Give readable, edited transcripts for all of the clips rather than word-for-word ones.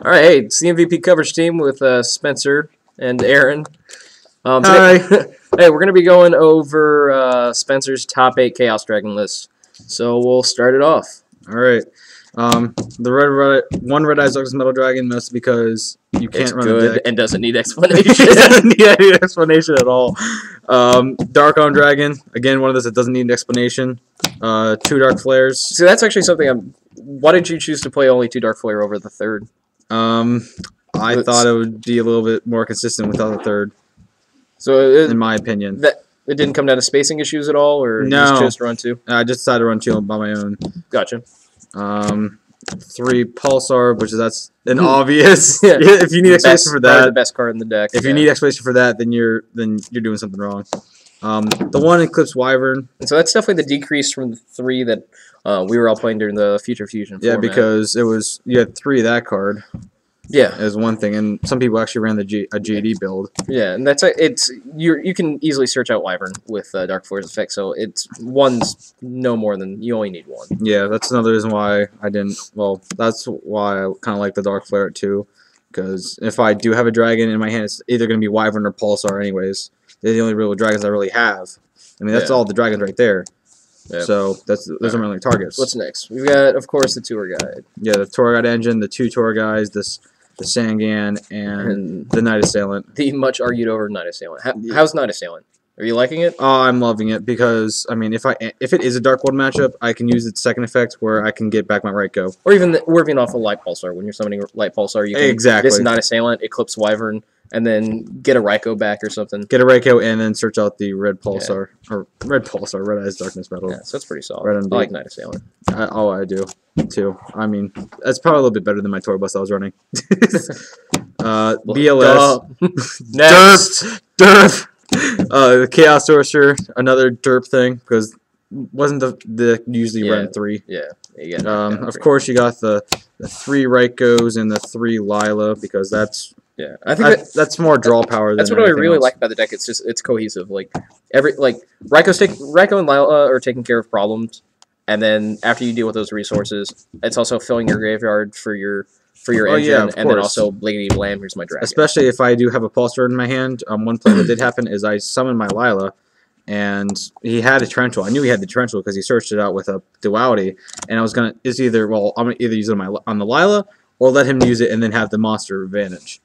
All right, hey, it's the MVP coverage team with Spencer and Aaron. Hi. Hey, we're going to be going over Spencer's top 8 Chaos Dragon list. So we'll start it off. All right. The one Red Eyes Darkness Metal Dragon, mostly because you can't It's run good the deck. and doesn't need explanation. It doesn't need any explanation at all. Dark on Dragon, again, one of those that doesn't need an explanation. 2 Dark Flares. So that's actually something why did you choose to play only 2 Dark Flare over the third? I thought it would be a little bit more consistent without the third. So in my opinion. That it didn't come down to spacing issues at all, or no. you just chose to run 2? I just decided to run 2 by my own. Gotcha. 3 Pulsar, which that's an obvious. Yeah. If you need explanation for that, the best card in the deck. If you need explanation for that, then you're doing something wrong. The 1 Eclipse Wyvern. And so that's definitely the decrease from the 3 that we were all playing during the Future Fusion format. Yeah, because you had 3 of that card. Yeah, as one thing, and some people actually ran a JD build. Yeah, and you can easily search out Wyvern with Dark Flare's effect, so one's no more than you only need 1. Yeah, that's another reason why I didn't. Well, that's why I kind of like the Dark Flare too, because if I do have a dragon in my hand, it's either going to be Wyvern or Pulsar. Anyways, they're the only real dragons I really have. I mean, that's all the dragons right there. Yeah. So those are my only targets. What's next? We've got, of course, the Tour Guide. Yeah, the Tour Guide engine, the 2 Tour Guides, the Sangan, and the Night Assailant. The much argued over Night Assailant. How's Night Assailant? Are you liking it? Oh, I'm loving it because, I mean, if it is a Dark World matchup, I can use its second effect where I can get back my Raikou. Or even off of Light Pulsar. When you're summoning Light Pulsar, you can this Night Assailant, Eclipse Wyvern, and then get a Raikou back or something. Get a Raikou and then search out the Red Pulsar. Yeah. Or Red Eyes Darkness Metal. Yeah, so that's pretty solid. I like Night Assailant. I do, too. I mean, that's probably a little bit better than my Tour Bus I was running. BLS. Next. Derp. The Chaos Sorcerer, another derp thing, because wasn't the usually run 3. Yeah. Of course, you got the 3 Raikous and the 3 Lila, because that's... Yeah, I think that's more draw power. That's what I really like about the deck. It's cohesive. Raikou and Lila are taking care of problems, and then after you deal with those resources, it's also filling your graveyard for your engine, and then also Bliggity Blam. Here's my dragon. Especially if I do have a Pulsar in my hand. One play that did happen is I summoned my Lila, and he had a Torrential. I knew he had the Torrential because he searched it out with a Duality, and I was gonna I'm gonna either use it on the Lila or let him use it and then have the monster advantage.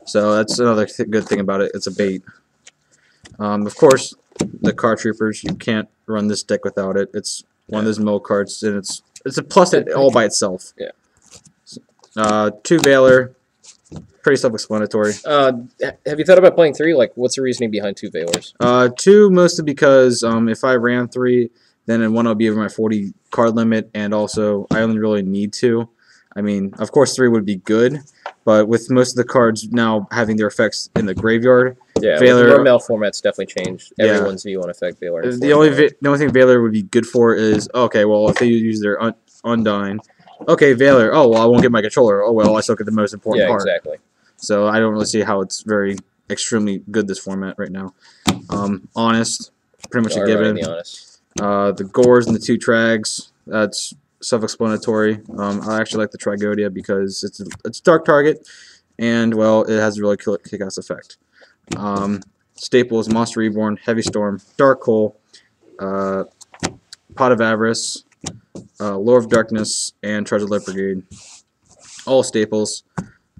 So that's another good thing about it. It's a bait. Of course, the Card Troopers. You can't run this deck without it. It's one of those mill cards, and it's a plus all by itself. Yeah. 2 Valor. Pretty self-explanatory. Have you thought about playing 3? Like, what's the reasoning behind 2 Valors? 2 mostly because if I ran 3, then 1 will be over my 40 card limit, and also I only really need 2. I mean, of course, 3 would be good, but with most of the cards now having their effects in the graveyard, Valor formats definitely changed everyone's view on effect Valor. The only thing Valor would be good for is if they use their Undyne. Okay, Valor. Oh well, I won't get my controller. Oh well, I still get the most important part. Yeah, exactly. So I don't really see how it's extremely good this format right now. Honest, pretty much a given. The Gores and the 2 Trags. That's self-explanatory. I actually like the Trigodia because it's a dark target, and well, it has a really kick-ass effect. Staples, Monster Reborn, Heavy Storm, Dark Hole, Pot of Avarice, Lore of Darkness, and Treasure Light Brigade. All staples.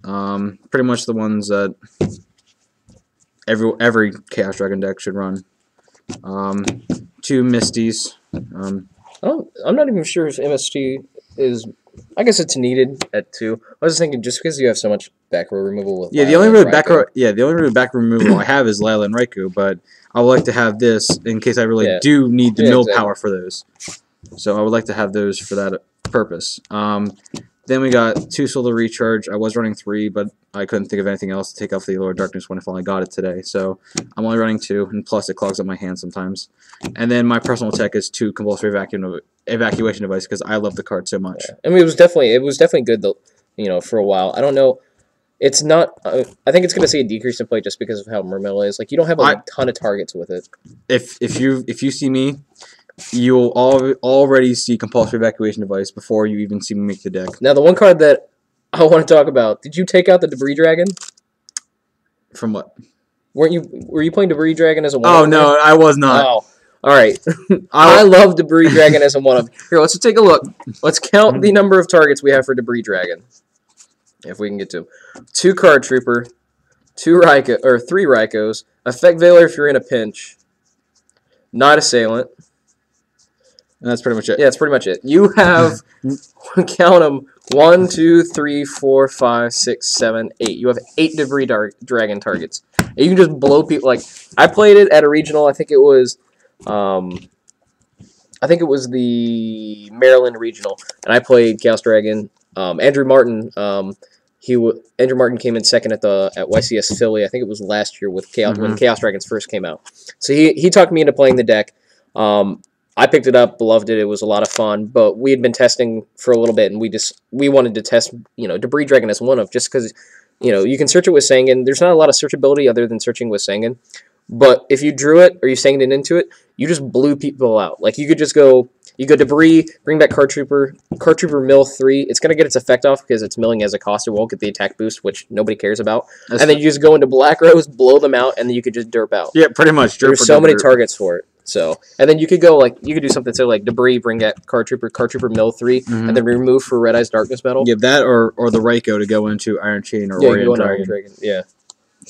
Pretty much the ones that every Chaos Dragon deck should run. 2 Misties. I'm not even sure if MST is... I guess it's needed at 2. I was thinking just because you have so much back row removal with the only row back row removal I have is Lila and Raikou, but I would like to have this in case I really do need the mill power for those. So I would like to have those for that purpose. Then we got 2 Solar Recharge. I was running 3, but I couldn't think of anything else to take off the Lord of Darkness when I finally got it today. So I'm only running 2, and plus it clogs up my hand sometimes. And then my personal tech is 2 Compulsory Evacuation Device because I love the card so much. Yeah. I mean, it was definitely good though, for a while. I don't know. It's not. I think it's going to see a decrease in play just because of how Murmilla is. Like, you don't have a ton of targets with it. If you see me, you'll already see Compulsory Evacuation Device before you even see me make the deck. Now, the one card that I want to talk about. Did you take out the Debris Dragon? From what? Were you playing Debris Dragon as a one? Oh no, I was not. Oh, all right. I love Debris Dragon as a one of. Here, let's take a look. Let's count the number of targets we have for Debris Dragon, if we can get to 2 Card Trooper, 3 Raikos, Effect Veiler if you're in a pinch, not Assailant. And that's pretty much it. Yeah, that's pretty much it. You have count them. 1, 2, 3, 4, 5, 6, 7, 8. You have 8 Debris Dragon targets. And you can just blow people. Like, I played it at a regional. I think it was the Maryland regional, and I played Chaos Dragon. Andrew Martin. Andrew Martin came in second at YCS Philly. I think it was last year with Chaos when Chaos Dragons first came out. So he talked me into playing the deck. I picked it up, loved it. It was a lot of fun, but we had been testing for a little bit, and we wanted to test, Debris Dragon as one of, just because, you can search it with Sangan. There's not a lot of searchability other than searching with Sangan, but if you drew it or you Sangan into it, you just blew people out. Like, you could just go Debris, bring back Card Trooper mill 3. It's going to get its effect off because it's milling as a cost. It won't get the attack boost, which nobody cares about. And then you just go into Black Rose, blow them out, and then you could just derp out. Yeah, pretty much. There's so many targets for it. So, and then you could go you could do something so like Debris, bring back Card Trooper mill 3, and then remove for Red Eyes Darkness Metal. Yeah, that or the Raiko to go into Iron Chain or Orient Dragon. Yeah.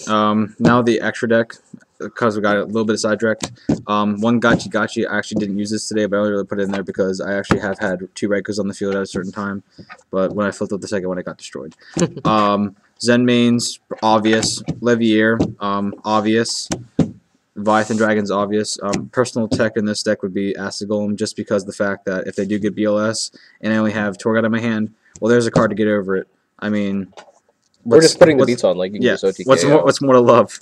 Now the extra deck, because we got a little bit of sidetracked. One Gachi. I actually didn't use this today, but I only really put it in there because I actually have had 2 Raikos on the field at a certain time. But when I flipped up the second one, it got destroyed. Zen Mains, obvious. Levier, obvious. Leviathan Dragon's obvious. Personal tech in this deck would be Acid Golem, just because the fact that if they do get BLS and I only have Torghast in my hand, well, there's a card to get over it. I mean, we're just putting the beats on, like you can use OTK. What's more to love?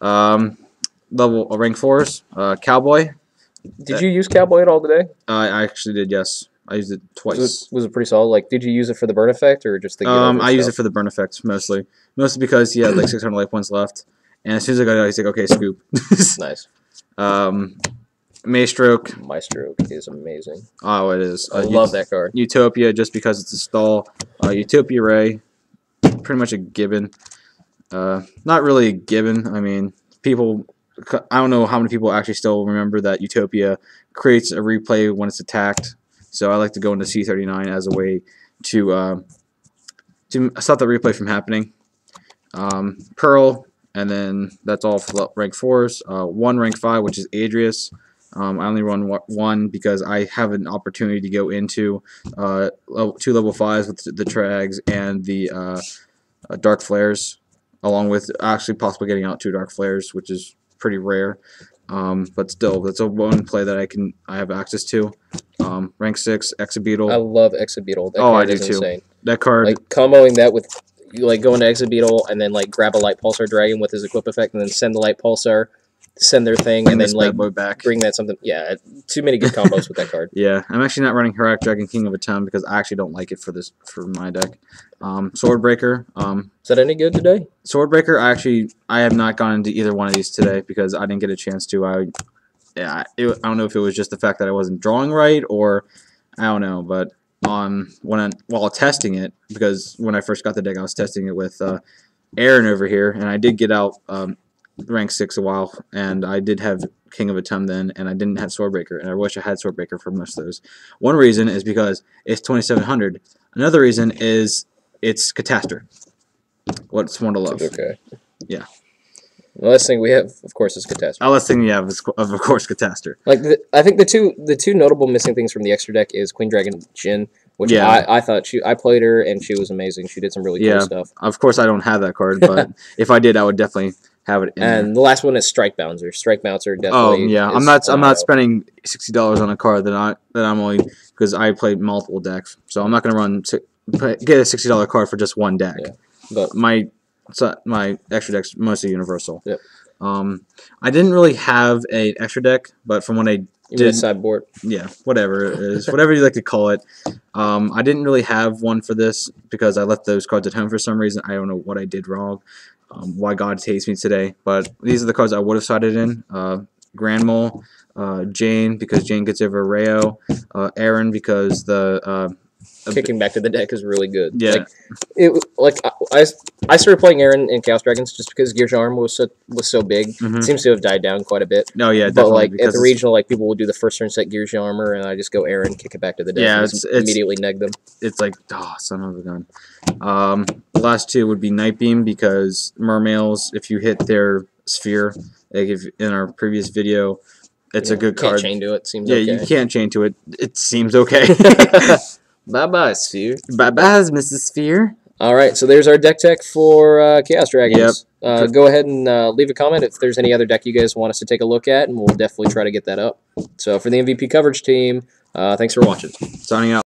Rank 4s. Cowboy. Did you use Cowboy at all today? I actually did. Yes, I used it twice. Was it pretty solid? Like, did you use it for the burn effect or just the? I used it for the burn effect mostly because he had like 600 life points left. And as soon as I got out, he's like, okay, scoop. Nice. Maestroke. Maestroke is amazing. Oh, it is. I love that card. Utopia, just because it's a stall. Utopia Ray, pretty much a given. Not really a given. I mean, I don't know how many people actually still remember that Utopia creates a replay when it's attacked. So I like to go into C39 as a way to stop that replay from happening. Pearl. And then that's all for rank 4s. 1 rank 5, which is Adrius. I only run 1 because I have an opportunity to go into 2 level 5s with the Trags and the Dark Flares, along with actually possibly getting out 2 Dark Flares, which is pretty rare. But still, that's a one play that I have access to. Rank 6, Exobeetle. I love Exobeetle. That card I do too. Insane. That card, like comboing that with. You go into Exobeetle and then grab a Light Pulsar Dragon with his equip effect, and then send the Light Pulsar, send their thing, and then bring that something. Yeah, too many good combos with that card. Yeah, I'm actually not running Heroic Dragon King of Atum because I actually don't like it for my deck. Swordbreaker. Is that any good today? Swordbreaker. I have not gone into either one of these today because I didn't get a chance to. I don't know if it was just the fact that I wasn't drawing right or I don't know, but. While testing it, because when I first got the deck, I was testing it with Aaron over here, and I did get out rank 6 a while, and I did have King of Atum then, and I didn't have Swordbreaker, and I wish I had Swordbreaker for most of those. One reason is because it's 2700. Another reason is it's Catastor. What's more to love? Okay. Yeah. The last thing we have, of course, is Catastor. The last thing we have is, of course, Catastor. I think the two notable missing things from the extra deck is Queen Dragon Jin, which I thought I played her and she was amazing. She did some really cool stuff. Of course, I don't have that card, but if I did, I would definitely have it in And there. The last one is Strike Bouncer. Strike Bouncer definitely. Oh yeah, I'm not spending $60 on a card that I'm only because I played multiple decks, so I'm not gonna get a $60 card for just one deck. Yeah. But my extra deck's mostly universal. Yep. I didn't really have an extra deck, but from what I did, sideboard. Yeah, whatever it is, whatever you like to call it. I didn't really have one for this because I left those cards at home for some reason. I don't know what I did wrong. Why God hates me today, but these are the cards I would have sided in. Grand Mole, Jane because Jane gets over Rayo, Aaron because the kicking back to the deck is really good. Yeah. I started playing Aaron in Chaos Dragons just because Gears Arm was so big. It seems to have died down quite a bit. No, yeah, but like at the regional, like people will do the first turn set Gears Armor, and I just go Aaron, kick it back to the deck, and it's immediately neg them. It's like, oh, son of a gun. The last two would be Nightbeam, because Mermails, if you hit their sphere, like if in our previous video, it's a good card. Can't chain to it. Seems okay. You can't chain to it. It seems okay. Bye-bye, Sphere. Bye-bye, Mrs. Sphere. All right, so there's our deck tech for Chaos Dragons. Yep. Go ahead and leave a comment if there's any other deck you guys want us to take a look at, and we'll definitely try to get that up. So for the MVP coverage team, thanks for watching. Signing out.